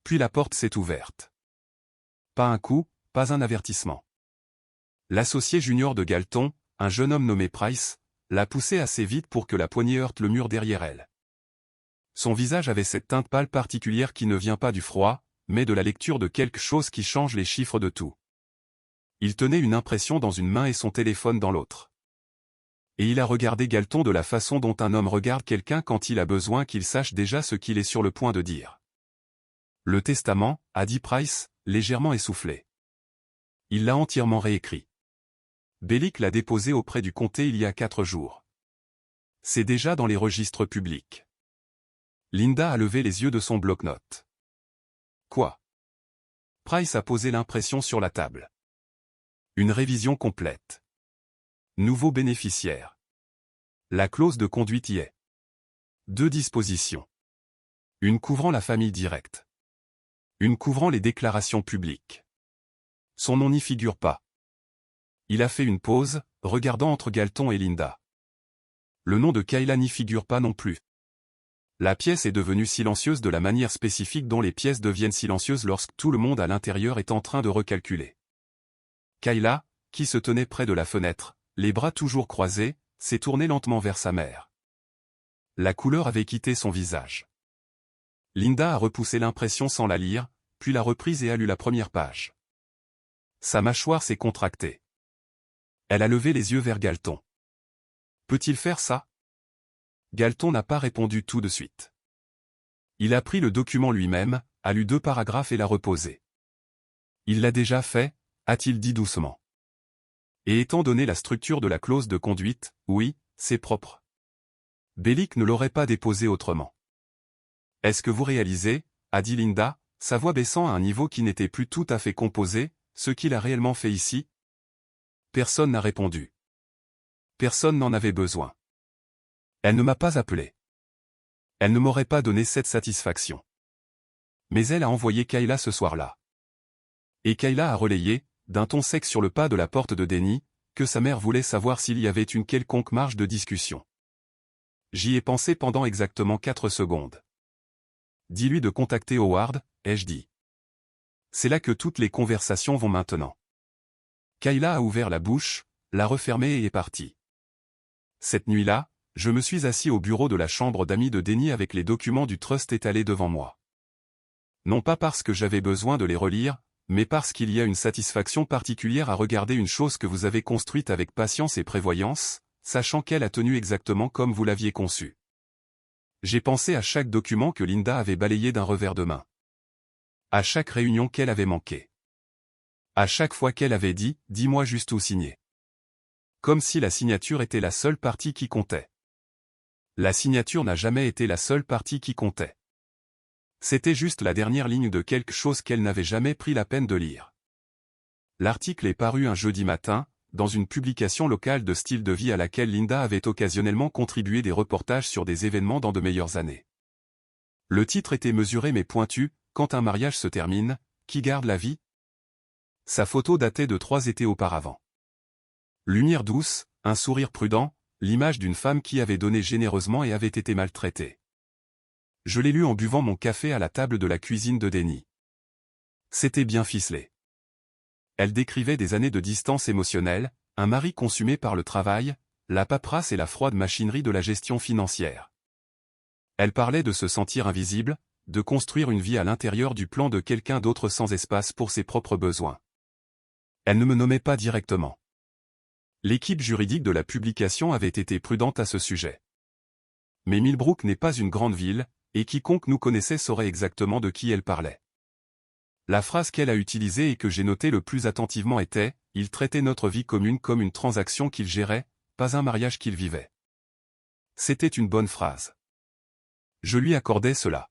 Puis la porte s'est ouverte. Pas un coup, pas un avertissement. L'associé junior de Galton, un jeune homme nommé Price, l'a poussée assez vite pour que la poignée heurte le mur derrière elle. Son visage avait cette teinte pâle particulière qui ne vient pas du froid, mais de la lecture de quelque chose qui change les chiffres de tout. Il tenait une impression dans une main et son téléphone dans l'autre. Et il a regardé Galton de la façon dont un homme regarde quelqu'un quand il a besoin qu'il sache déjà ce qu'il est sur le point de dire. Le testament, a dit Price, légèrement essoufflé. Il l'a entièrement réécrit. Bellick l'a déposé auprès du comté il y a 4 jours. C'est déjà dans les registres publics. Linda a levé les yeux de son bloc-notes. Quoi? Price a posé l'impression sur la table. Une révision complète. Nouveau bénéficiaire. La clause de conduite y est. 2 dispositions. Une couvrant la famille directe. Une couvrant les déclarations publiques. Son nom n'y figure pas. Il a fait une pause, regardant entre Galton et Linda. Le nom de Kayla n'y figure pas non plus. La pièce est devenue silencieuse de la manière spécifique dont les pièces deviennent silencieuses lorsque tout le monde à l'intérieur est en train de recalculer. Kayla, qui se tenait près de la fenêtre, les bras toujours croisés, s'est tournée lentement vers sa mère. La couleur avait quitté son visage. Linda a repoussé l'impression sans la lire, puis l'a reprise et a lu la première page. Sa mâchoire s'est contractée. Elle a levé les yeux vers Galton. Peut-il faire ça? Galton n'a pas répondu tout de suite. Il a pris le document lui-même, a lu 2 paragraphes et l'a reposé. Il l'a déjà fait, a-t-il dit doucement. Et étant donné la structure de la clause de conduite, oui, c'est propre. Bellick ne l'aurait pas déposé autrement. Est-ce que vous réalisez, a dit Linda, sa voix baissant à un niveau qui n'était plus tout à fait composé, ce qu'il a réellement fait ici? Personne n'a répondu. Personne n'en avait besoin. Elle ne m'a pas appelé. Elle ne m'aurait pas donné cette satisfaction. Mais elle a envoyé Kayla ce soir-là. Et Kayla a relayé, d'un ton sec sur le pas de la porte de Denny, que sa mère voulait savoir s'il y avait une quelconque marge de discussion. J'y ai pensé pendant exactement 4 secondes. Dis-lui de contacter Howard, ai-je dit. C'est là que toutes les conversations vont maintenant. Kayla a ouvert la bouche, l'a refermée et est partie. Cette nuit-là, je me suis assis au bureau de la chambre d'amis de Denny avec les documents du trust étalés devant moi. Non pas parce que j'avais besoin de les relire, mais parce qu'il y a une satisfaction particulière à regarder une chose que vous avez construite avec patience et prévoyance, sachant qu'elle a tenu exactement comme vous l'aviez conçue. J'ai pensé à chaque document que Linda avait balayé d'un revers de main. À chaque réunion qu'elle avait manquée. À chaque fois qu'elle avait dit « dis-moi juste où signer ». Comme si la signature était la seule partie qui comptait. La signature n'a jamais été la seule partie qui comptait. C'était juste la dernière ligne de quelque chose qu'elle n'avait jamais pris la peine de lire. L'article est paru un jeudi matin, dans une publication locale de style de vie à laquelle Linda avait occasionnellement contribué des reportages sur des événements dans de meilleures années. Le titre était mesuré mais pointu, quand un mariage se termine, qui garde la vie? Sa photo datait de 3 étés auparavant. Lumière douce, un sourire prudent, l'image d'une femme qui avait donné généreusement et avait été maltraitée. Je l'ai lu en buvant mon café à la table de la cuisine de Denny. C'était bien ficelé. Elle décrivait des années de distance émotionnelle, un mari consumé par le travail, la paperasse et la froide machinerie de la gestion financière. Elle parlait de se sentir invisible, de construire une vie à l'intérieur du plan de quelqu'un d'autre sans espace pour ses propres besoins. Elle ne me nommait pas directement. L'équipe juridique de la publication avait été prudente à ce sujet. Mais Millbrook n'est pas une grande ville, et quiconque nous connaissait saurait exactement de qui elle parlait. La phrase qu'elle a utilisée et que j'ai notée le plus attentivement était « Il traitait notre vie commune comme une transaction qu'il gérait, pas un mariage qu'il vivait ». C'était une bonne phrase. Je lui accordais cela.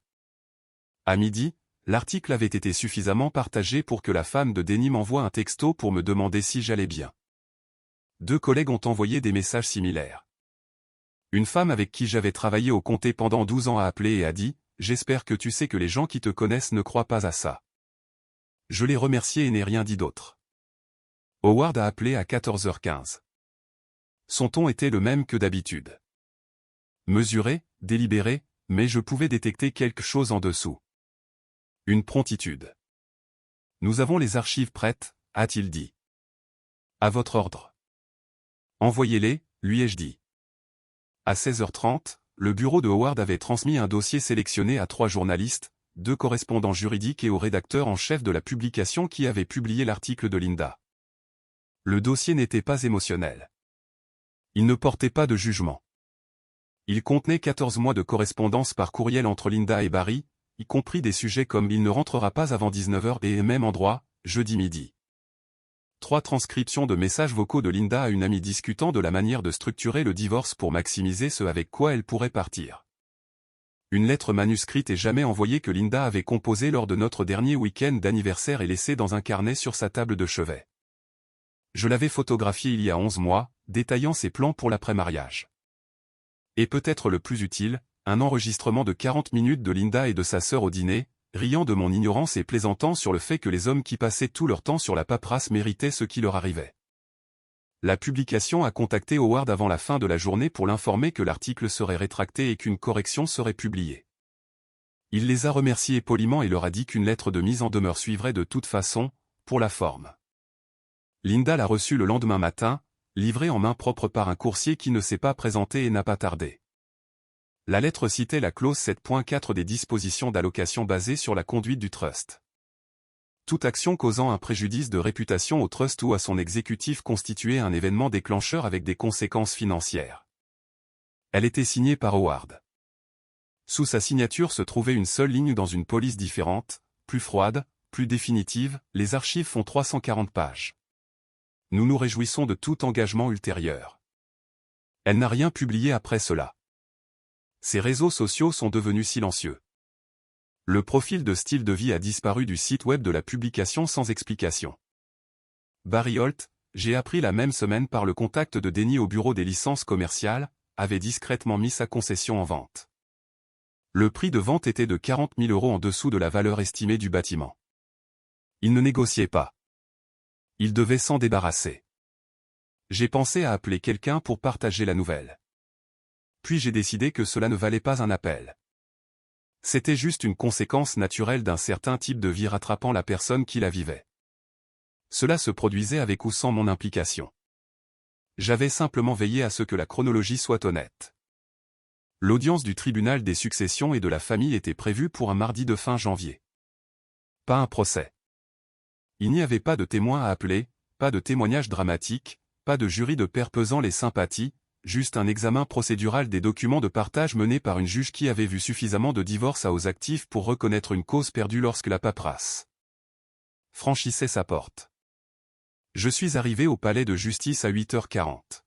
À midi, l'article avait été suffisamment partagé pour que la femme de Denny m'envoie un texto pour me demander si j'allais bien. 2 collègues ont envoyé des messages similaires. Une femme avec qui j'avais travaillé au comté pendant 12 ans a appelé et a dit « J'espère que tu sais que les gens qui te connaissent ne croient pas à ça. » Je l'ai remercié et n'ai rien dit d'autre. Howard a appelé à 14h15. Son ton était le même que d'habitude. Mesuré, délibéré, mais je pouvais détecter quelque chose en dessous. Une promptitude. « Nous avons les archives prêtes, a-t-il dit. À votre ordre. Envoyez-les, lui ai-je dit. À 16h30, le bureau de Howard avait transmis un dossier sélectionné à 3 journalistes, 2 correspondants juridiques et au rédacteur en chef de la publication qui avait publié l'article de Linda. Le dossier n'était pas émotionnel. Il ne portait pas de jugement. Il contenait 14 mois de correspondance par courriel entre Linda et Barry, y compris des sujets comme « Il ne rentrera pas avant 19h et même endroit, jeudi midi ». 3 transcriptions de messages vocaux de Linda à une amie discutant de la manière de structurer le divorce pour maximiser ce avec quoi elle pourrait partir. Une lettre manuscrite et jamais envoyée que Linda avait composée lors de notre dernier week-end d'anniversaire et laissée dans un carnet sur sa table de chevet. Je l'avais photographiée il y a 11 mois, détaillant ses plans pour l'après-mariage. Et peut-être le plus utile, un enregistrement de 40 minutes de Linda et de sa sœur au dîner, riant de mon ignorance et plaisantant sur le fait que les hommes qui passaient tout leur temps sur la paperasse méritaient ce qui leur arrivait. La publication a contacté Howard avant la fin de la journée pour l'informer que l'article serait rétracté et qu'une correction serait publiée. Il les a remerciés poliment et leur a dit qu'une lettre de mise en demeure suivrait de toute façon, pour la forme. Linda l'a reçue le lendemain matin, livrée en main propre par un coursier qui ne s'est pas présenté et n'a pas tardé. La lettre citait la clause 7.4 des dispositions d'allocation basées sur la conduite du trust. Toute action causant un préjudice de réputation au trust ou à son exécutif constituait un événement déclencheur avec des conséquences financières. Elle était signée par Howard. Sous sa signature se trouvait une seule ligne dans une police différente, plus froide, plus définitive, les archives font 340 pages. Nous nous réjouissons de tout engagement ultérieur. Elle n'a rien publié après cela. Ses réseaux sociaux sont devenus silencieux. Le profil de style de vie a disparu du site web de la publication sans explication. Barry Holt, j'ai appris la même semaine par le contact de Denny au bureau des licences commerciales, avait discrètement mis sa concession en vente. Le prix de vente était de 40 000 € en dessous de la valeur estimée du bâtiment. Il ne négociait pas. Il devait s'en débarrasser. J'ai pensé à appeler quelqu'un pour partager la nouvelle. Puis j'ai décidé que cela ne valait pas un appel. C'était juste une conséquence naturelle d'un certain type de vie rattrapant la personne qui la vivait. Cela se produisait avec ou sans mon implication. J'avais simplement veillé à ce que la chronologie soit honnête. L'audience du tribunal des successions et de la famille était prévue pour un mardi de fin janvier. Pas un procès. Il n'y avait pas de témoins à appeler, pas de témoignage dramatique, pas de jury de pairs pesant les sympathies, juste un examen procédural des documents de partage mené par une juge qui avait vu suffisamment de divorces à aux actifs pour reconnaître une cause perdue lorsque la paperasse franchissait sa porte. Je suis arrivé au palais de justice à 8h40.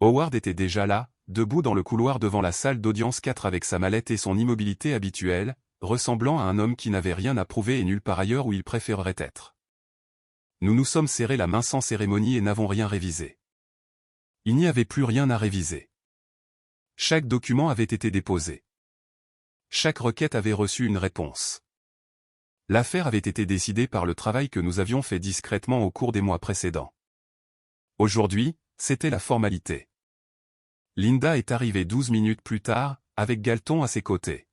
Howard était déjà là, debout dans le couloir devant la salle d'audience 4 avec sa mallette et son immobilité habituelle, ressemblant à un homme qui n'avait rien à prouver et nulle part ailleurs où il préférerait être. Nous nous sommes serrés la main sans cérémonie et n'avons rien révisé. Il n'y avait plus rien à réviser. Chaque document avait été déposé. Chaque requête avait reçu une réponse. L'affaire avait été décidée par le travail que nous avions fait discrètement au cours des mois précédents. Aujourd'hui, c'était la formalité. Linda est arrivée 12 minutes plus tard, avec Galton à ses côtés.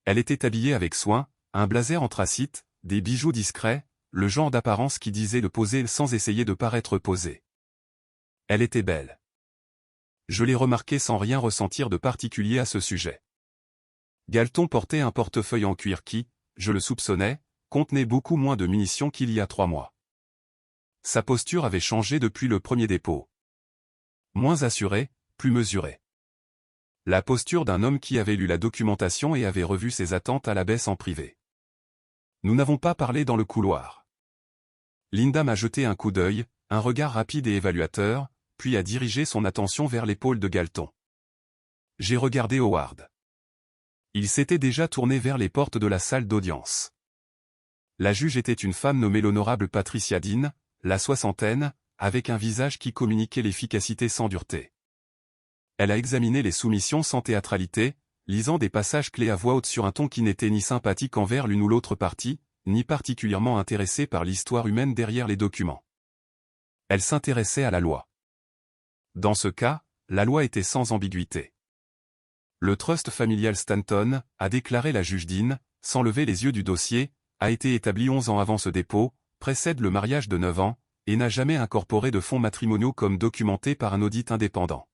Elle était habillée avec soin, un blazer anthracite, des bijoux discrets, le genre d'apparence qui disait le poser sans essayer de paraître posé. Elle était belle. Je l'ai remarqué sans rien ressentir de particulier à ce sujet. Galton portait un portefeuille en cuir qui, je le soupçonnais, contenait beaucoup moins de munitions qu'il y a 3 mois. Sa posture avait changé depuis le premier dépôt. Moins assurée, plus mesurée. La posture d'un homme qui avait lu la documentation et avait revu ses attentes à la baisse en privé. Nous n'avons pas parlé dans le couloir. Linda m'a jeté un coup d'œil, un regard rapide et évaluateur, puis a dirigé son attention vers l'épaule de Galton. J'ai regardé Howard. Il s'était déjà tourné vers les portes de la salle d'audience. La juge était une femme nommée l'honorable Patricia Dean, la soixantaine, avec un visage qui communiquait l'efficacité sans dureté. Elle a examiné les soumissions sans théâtralité, lisant des passages clés à voix haute sur un ton qui n'était ni sympathique envers l'une ou l'autre partie, ni particulièrement intéressé par l'histoire humaine derrière les documents. Elle s'intéressait à la loi. Dans ce cas, la loi était sans ambiguïté. Le trust familial Stanton, a déclaré la juge Dean, sans lever les yeux du dossier, a été établi 11 ans avant ce dépôt, précède le mariage de 9 ans, et n'a jamais incorporé de fonds matrimoniaux comme documenté par un audit indépendant.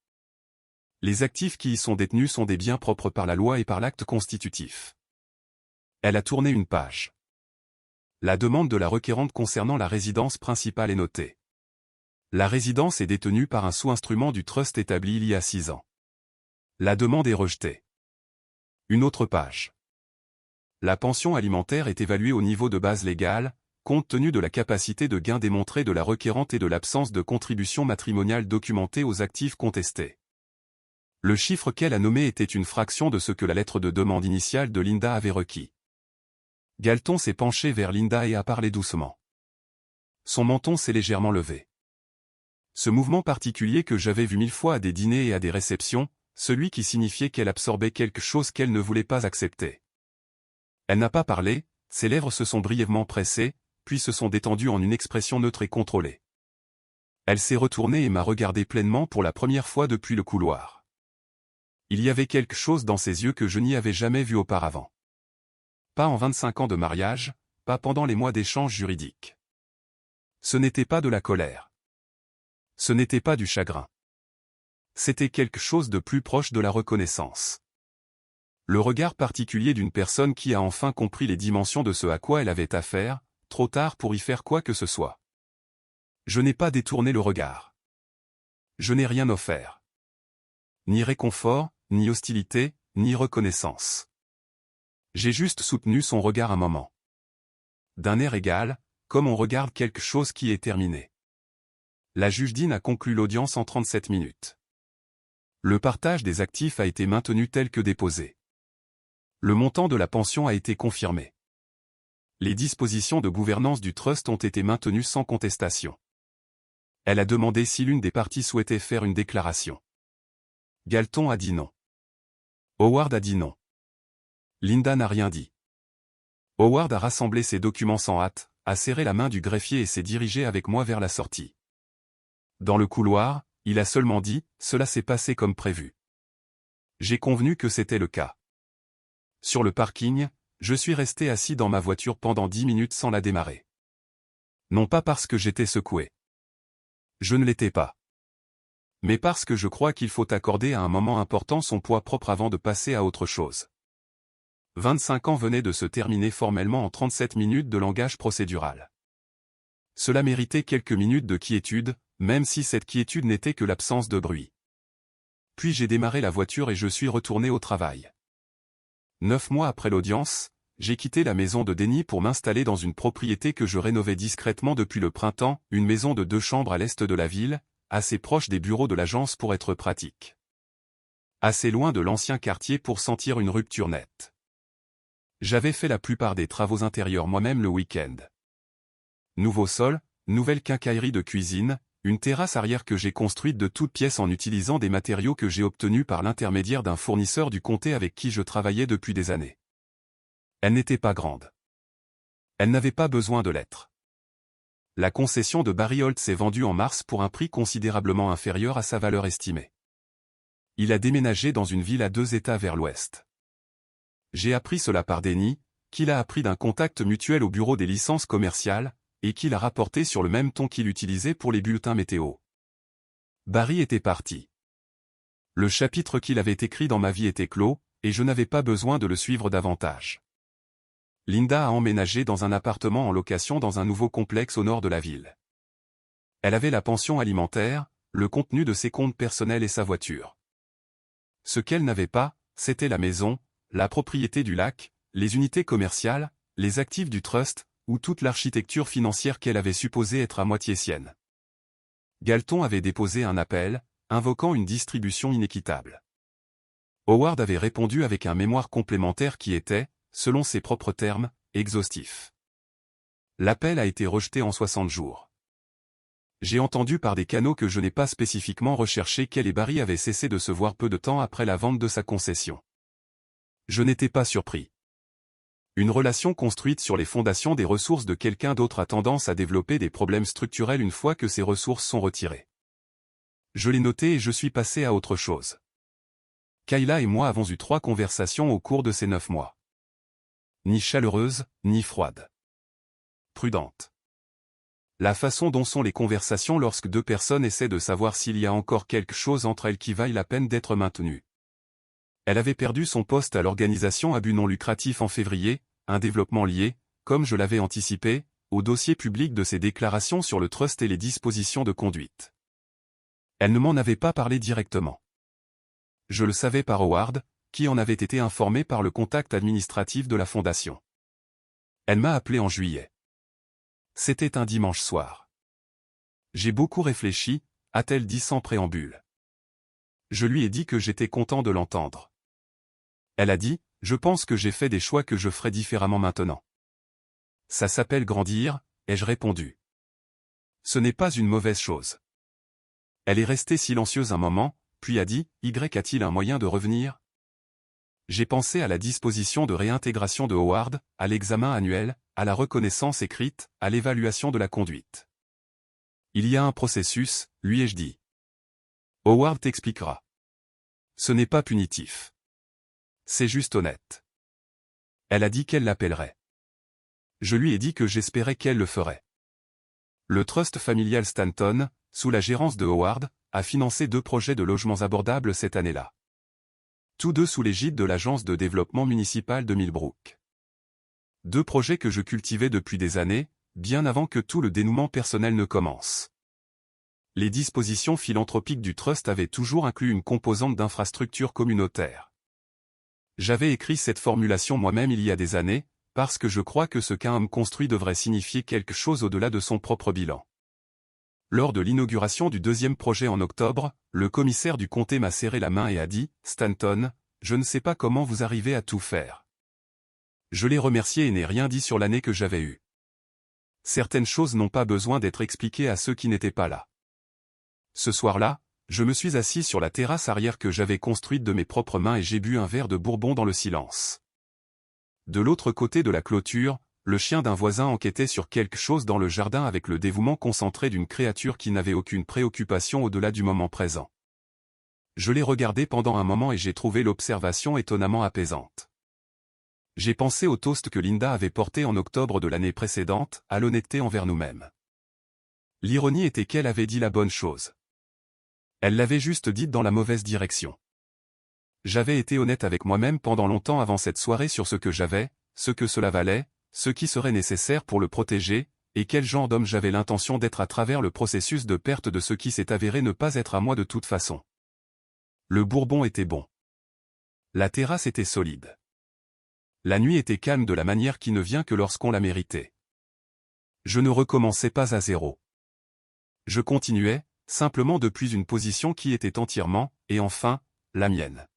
Les actifs qui y sont détenus sont des biens propres par la loi et par l'acte constitutif. Elle a tourné une page. La demande de la requérante concernant la résidence principale est notée. La résidence est détenue par un sous-instrument du trust établi il y a 6 ans. La demande est rejetée. Une autre page. La pension alimentaire est évaluée au niveau de base légale, compte tenu de la capacité de gain démontrée de la requérante et de l'absence de contribution matrimoniale documentée aux actifs contestés. Le chiffre qu'elle a nommé était une fraction de ce que la lettre de demande initiale de Linda avait requis. Galton s'est penché vers Linda et a parlé doucement. Son menton s'est légèrement levé. Ce mouvement particulier que j'avais vu 1000 fois à des dîners et à des réceptions, celui qui signifiait qu'elle absorbait quelque chose qu'elle ne voulait pas accepter. Elle n'a pas parlé, ses lèvres se sont brièvement pressées, puis se sont détendues en une expression neutre et contrôlée. Elle s'est retournée et m'a regardé pleinement pour la première fois depuis le couloir. Il y avait quelque chose dans ses yeux que je n'y avais jamais vu auparavant. Pas en 25 ans de mariage, pas pendant les mois d'échanges juridiques. Ce n'était pas de la colère. Ce n'était pas du chagrin. C'était quelque chose de plus proche de la reconnaissance. Le regard particulier d'une personne qui a enfin compris les dimensions de ce à quoi elle avait affaire, trop tard pour y faire quoi que ce soit. Je n'ai pas détourné le regard. Je n'ai rien offert. Ni réconfort, ni hostilité, ni reconnaissance. J'ai juste soutenu son regard un moment. D'un air égal, comme on regarde quelque chose qui est terminé. La juge Dean a conclu l'audience en 37 minutes. Le partage des actifs a été maintenu tel que déposé. Le montant de la pension a été confirmé. Les dispositions de gouvernance du trust ont été maintenues sans contestation. Elle a demandé si l'une des parties souhaitait faire une déclaration. Galton a dit non. Howard a dit non. Linda n'a rien dit. Howard a rassemblé ses documents sans hâte, a serré la main du greffier et s'est dirigé avec moi vers la sortie. Dans le couloir, il a seulement dit « Cela s'est passé comme prévu ». J'ai convenu que c'était le cas. Sur le parking, je suis resté assis dans ma voiture pendant 10 minutes sans la démarrer. Non pas parce que j'étais secoué. Je ne l'étais pas. Mais parce que je crois qu'il faut accorder à un moment important son poids propre avant de passer à autre chose. 25 ans venaient de se terminer formellement en 37 minutes de langage procédural. Cela méritait quelques minutes de quiétude, même si cette quiétude n'était que l'absence de bruit. Puis j'ai démarré la voiture et je suis retourné au travail. 9 mois après l'audience, j'ai quitté la maison de Denny pour m'installer dans une propriété que je rénovais discrètement depuis le printemps, une maison de 2 chambres à l'est de la ville, assez proche des bureaux de l'agence pour être pratique. Assez loin de l'ancien quartier pour sentir une rupture nette. J'avais fait la plupart des travaux intérieurs moi-même le week-end. Nouveau sol, nouvelle quincaillerie de cuisine, une terrasse arrière que j'ai construite de toutes pièces en utilisant des matériaux que j'ai obtenus par l'intermédiaire d'un fournisseur du comté avec qui je travaillais depuis des années. Elle n'était pas grande. Elle n'avait pas besoin de l'être. La concession de Barry Holt s'est vendue en mars pour un prix considérablement inférieur à sa valeur estimée. Il a déménagé dans une ville à 2 États vers l'ouest. J'ai appris cela par Denny, qu'il a appris d'un contact mutuel au bureau des licences commerciales, et qu'il a rapporté sur le même ton qu'il utilisait pour les bulletins météo. Barry était parti. Le chapitre qu'il avait écrit dans ma vie était clos, et je n'avais pas besoin de le suivre davantage. Linda a emménagé dans un appartement en location dans un nouveau complexe au nord de la ville. Elle avait la pension alimentaire, le contenu de ses comptes personnels et sa voiture. Ce qu'elle n'avait pas, c'était la maison, la propriété du lac, les unités commerciales, les actifs du trust, ou toute l'architecture financière qu'elle avait supposée être à moitié sienne. Galton avait déposé un appel, invoquant une distribution inéquitable. Howard avait répondu avec un mémoire complémentaire qui était, selon ses propres termes, exhaustif. L'appel a été rejeté en 60 jours. J'ai entendu par des canaux que je n'ai pas spécifiquement recherché qu'elle et Barry avaient cessé de se voir peu de temps après la vente de sa concession. Je n'étais pas surpris. Une relation construite sur les fondations des ressources de quelqu'un d'autre a tendance à développer des problèmes structurels une fois que ces ressources sont retirées. Je l'ai noté et je suis passé à autre chose. Kayla et moi avons eu 3 conversations au cours de ces 9 mois. Ni chaleureuses, ni froides. Prudentes. La façon dont sont les conversations lorsque 2 personnes essaient de savoir s'il y a encore quelque chose entre elles qui vaille la peine d'être maintenue. Elle avait perdu son poste à l'organisation à but non lucratif en février, un développement lié, comme je l'avais anticipé, au dossier public de ses déclarations sur le trust et les dispositions de conduite. Elle ne m'en avait pas parlé directement. Je le savais par Howard, qui en avait été informé par le contact administratif de la fondation. Elle m'a appelé en juillet. C'était un dimanche soir. J'ai beaucoup réfléchi, a-t-elle dit sans préambule. Je lui ai dit que j'étais content de l'entendre. Elle a dit, je pense que j'ai fait des choix que je ferai différemment maintenant. Ça s'appelle grandir, ai-je répondu. Ce n'est pas une mauvaise chose. Elle est restée silencieuse un moment, puis a dit, Y a-t-il un moyen de revenir? J'ai pensé à la disposition de réintégration de Howard, à l'examen annuel, à la reconnaissance écrite, à l'évaluation de la conduite. Il y a un processus, lui ai-je dit. Howard t'expliquera. Ce n'est pas punitif. C'est juste honnête. Elle a dit qu'elle l'appellerait. Je lui ai dit que j'espérais qu'elle le ferait. Le Trust familial Stanton, sous la gérance de Howard, a financé 2 projets de logements abordables cette année-là. Tous 2 sous l'égide de l'Agence de développement municipal de Millbrook. 2 projets que je cultivais depuis des années, bien avant que tout le dénouement personnel ne commence. Les dispositions philanthropiques du Trust avaient toujours inclus une composante d'infrastructure communautaire. J'avais écrit cette formulation moi-même il y a des années, parce que je crois que ce qu'un homme construit devrait signifier quelque chose au-delà de son propre bilan. Lors de l'inauguration du 2e projet en octobre, le commissaire du comté m'a serré la main et a dit, Stanton, je ne sais pas comment vous arrivez à tout faire. Je l'ai remercié et n'ai rien dit sur l'année que j'avais eue. Certaines choses n'ont pas besoin d'être expliquées à ceux qui n'étaient pas là. Ce soir-là, je me suis assis sur la terrasse arrière que j'avais construite de mes propres mains et j'ai bu un verre de bourbon dans le silence. De l'autre côté de la clôture, le chien d'un voisin enquêtait sur quelque chose dans le jardin avec le dévouement concentré d'une créature qui n'avait aucune préoccupation au-delà du moment présent. Je l'ai regardé pendant un moment et j'ai trouvé l'observation étonnamment apaisante. J'ai pensé au toast que Linda avait porté en octobre de l'année précédente, à l'honnêteté envers nous-mêmes. L'ironie était qu'elle avait dit la bonne chose. Elle l'avait juste dite dans la mauvaise direction. J'avais été honnête avec moi-même pendant longtemps avant cette soirée sur ce que j'avais, ce que cela valait, ce qui serait nécessaire pour le protéger, et quel genre d'homme j'avais l'intention d'être à travers le processus de perte de ce qui s'est avéré ne pas être à moi de toute façon. Le bourbon était bon. La terrasse était solide. La nuit était calme de la manière qui ne vient que lorsqu'on l'a méritée. Je ne recommençais pas à zéro. Je continuais, simplement depuis une position qui était entièrement, et enfin, la mienne.